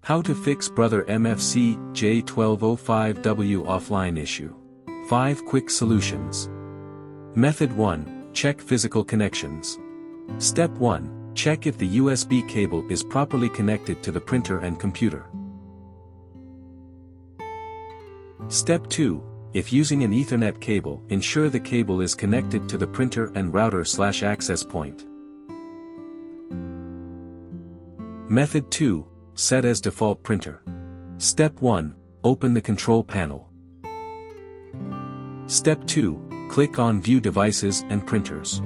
How to fix Brother MFC-J1205W offline issue. 5 quick solutions. Method 1. Check physical connections. Step 1. Check if the USB cable is properly connected to the printer and computer. Step 2. If using an Ethernet cable, ensure the cable is connected to the printer and router/access point. Method 2. Set as default printer. Step 1. Open the control panel. Step 2. Click on View Devices and Printers.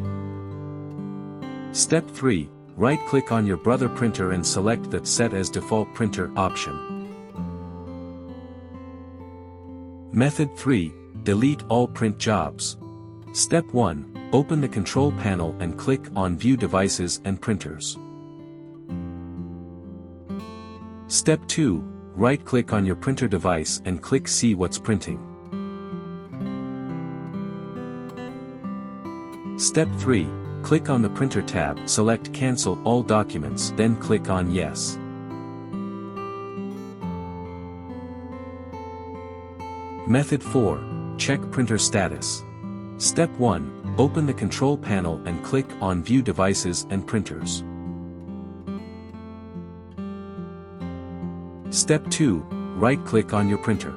Step 3. Right-click on your Brother printer and select the Set as Default Printer option. Method 3. Delete all print jobs. Step 1. Open the control panel and click on View Devices and Printers. Step 2. Right-click on your printer device and click See What's Printing. Step 3. Click on the Printer tab, select Cancel All Documents, then click on Yes. Method 4. Check printer status. Step 1. Open the control panel and click on View Devices and Printers. Step 2. Right-click on your printer.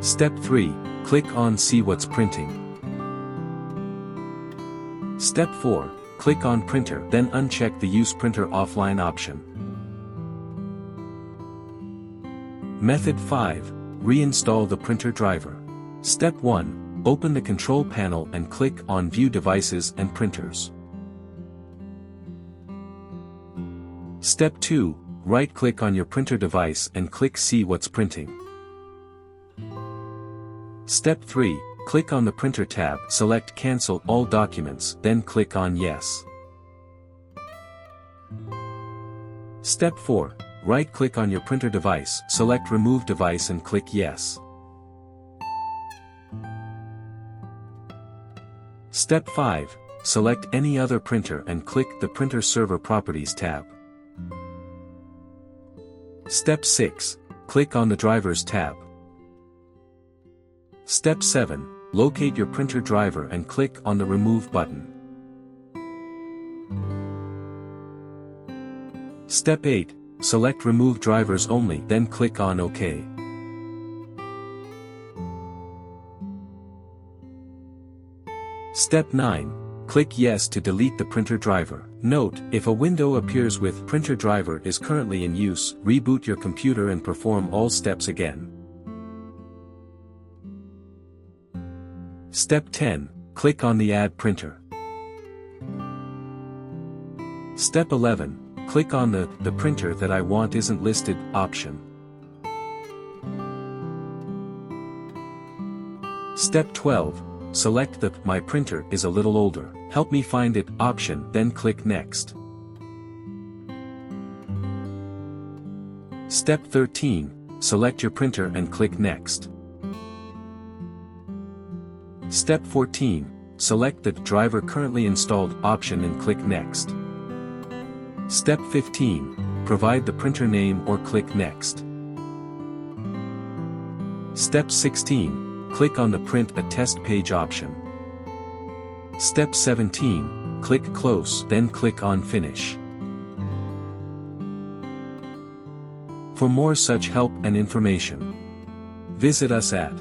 Step 3. Click on See What's Printing. Step 4. Click on Printer, then uncheck the Use Printer Offline option. Method 5. Reinstall the printer driver. Step 1. Open the control panel and click on View Devices and Printers. Step 2. Right-click on your printer device and click See What's Printing. Step 3. Click on the Printer tab, select Cancel All Documents, then click on Yes. Step 4. Right-click on your printer device, select Remove Device and click Yes. Step 5. Select any other printer and click the Printer Server Properties tab. Step 6. Click on the Drivers tab. Step 7. Locate your printer driver and click on the Remove button. Step 8. Select Remove Drivers Only, then click on OK. Step 9. Click Yes to delete the printer driver. Note, if a window appears with Printer Driver is currently in use, reboot your computer and perform all steps again. Step 10. Click on the Add Printer. Step 11. Click on the printer that I want isn't listed option. Step 12. Select the My printer is a little older, help me find it option, then click Next. Step 13. Select your printer and click Next. Step 14. Select the driver currently installed option and click Next. Step 15. Provide the printer name or click Next. Step 16. Click on the Print a Test Page option. Step 17. Click Close, then click on Finish. For more such help and information, visit us at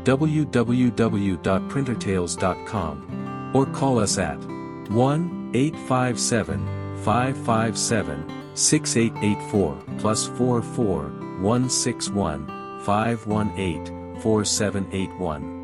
www.printertales.com or call us at 1-857-557-6884 +44 161 518 4781.